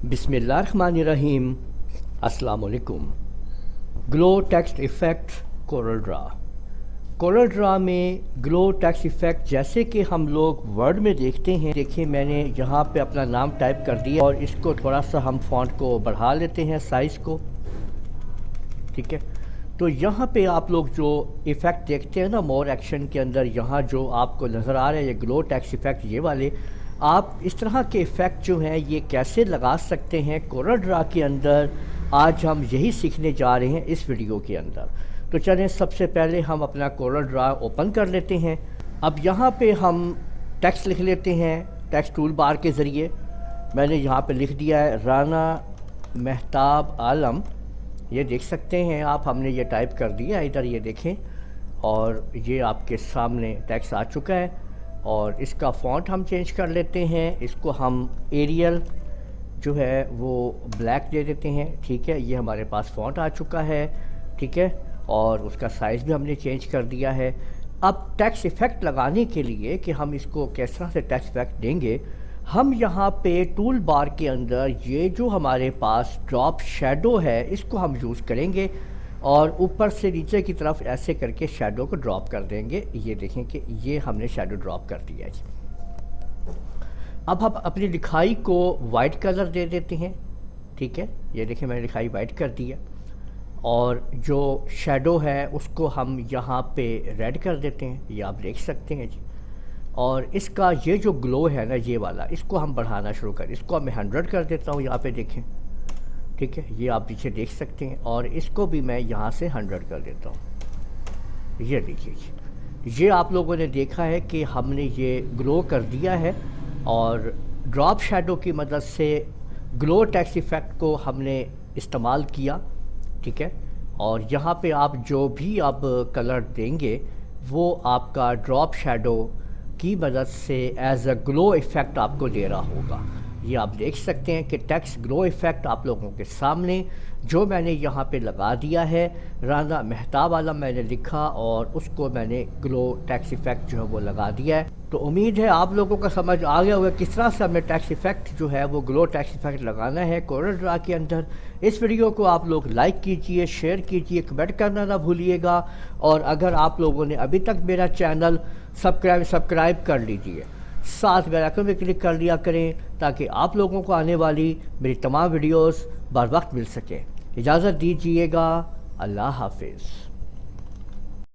बिस्मिल्लाहिर्रहमानिर्रहीम। अस्सलाम वालेकुम। Glow text effect Corel Draw. Corel Draw में ग्लो टेक्स्ट इफ़ेक्ट जैसे कि हम लोग वर्ड में देखते हैं। देखिए मैंने यहाँ पे अपना नाम टाइप कर दिया और इसको थोड़ा सा हम फ़ॉन्ट को बढ़ा लेते हैं, साइज़ को। ठीक है, तो यहाँ पे आप लोग जो इफ़ेक्ट देखते हैं ना मोर एक्शन के अंदर, यहाँ जो आपको नज़र आ रहा है ये ग्लो टेक्स्ट इफ़ेक्ट, ये वाले आप इस तरह के इफ़ेक्ट जो हैं ये कैसे लगा सकते हैं कोरल ड्रा के अंदर, आज हम यही सीखने जा रहे हैं इस वीडियो के अंदर। तो चलें सबसे पहले हम अपना कोरल ड्रा ओपन कर लेते हैं। अब यहाँ पे हम टेक्स्ट लिख लेते हैं टेक्स्ट टूल बार के ज़रिए। मैंने यहाँ पे लिख दिया है राना महताब आलम, ये देख सकते हैं आप, हमने ये टाइप कर दिया इधर, ये देखें, और ये आपके सामने टेक्स्ट आ चुका है। और इसका फ़ॉन्ट हम चेंज कर लेते हैं, इसको हम एरियल जो है वो ब्लैक दे देते हैं। ठीक है, ये हमारे पास फ़ॉन्ट आ चुका है। ठीक है, और उसका साइज़ भी हमने चेंज कर दिया है। अब टेक्स्ट इफ़ेक्ट लगाने के लिए कि हम इसको किस तरह से टेक्स्ट इफ़ेक्ट देंगे, हम यहाँ पे टूल बार के अंदर ये जो हमारे पास ड्रॉप शैडो है इसको हम यूज़ करेंगे और ऊपर से नीचे की तरफ ऐसे करके शैडो को ड्रॉप कर देंगे। ये देखें कि ये हमने शैडो ड्रॉप कर दिया है। अब हम अपनी लिखाई को वाइट कलर दे देते हैं। ठीक है, ये देखें मैंने लिखाई वाइट कर दिया और जो शैडो है उसको हम यहाँ पे रेड कर देते हैं, ये आप देख सकते हैं जी। और इसका ये जो ग्लो है ना ये वाला, इसको हम बढ़ाना शुरू करें, इसको मैं 100 कर देता हूँ, यहाँ पे देखें। ठीक है, ये आप पीछे देख सकते हैं, और इसको भी मैं यहाँ से 100 कर देता हूँ। ये देखिए, ये आप लोगों ने देखा है कि हमने ये ग्लो कर दिया है और ड्रॉप शैडो की मदद से ग्लो टेक्स्ट इफ़ेक्ट को हमने इस्तेमाल किया। ठीक है, और यहाँ पे आप जो भी आप कलर देंगे वो आपका ड्रॉप शैडो की मदद से एज अ ग्लो इफ़ेक्ट आपको दे रहा होगा। ये आप देख सकते हैं कि टेक्स्ट ग्लो इफ़ेक्ट आप लोगों के सामने जो मैंने यहाँ पे लगा दिया है, राना महताब वाला मैंने लिखा और उसको मैंने ग्लो टेक्स्ट इफ़ेक्ट जो है वो लगा दिया है। तो उम्मीद है आप लोगों का समझ आ गया होगा किस तरह से हमें टेक्स्ट इफ़ेक्ट जो है वो ग्लो टेक्स्ट इफ़ेक्ट लगाना है कोरल ड्रा के अंदर। इस वीडियो को आप लोग लाइक कीजिए, शेयर कीजिए, कमेंट करना ना भूलिएगा। और अगर आप लोगों ने अभी तक मेरा चैनल सब्सक्राइब कर लीजिए, साथ बेल आइकन में क्लिक कर लिया करें ताकि आप लोगों को आने वाली मेरी तमाम वीडियोस बर वक्त मिल सके। इजाज़त दीजिएगा, अल्लाह हाफिज़।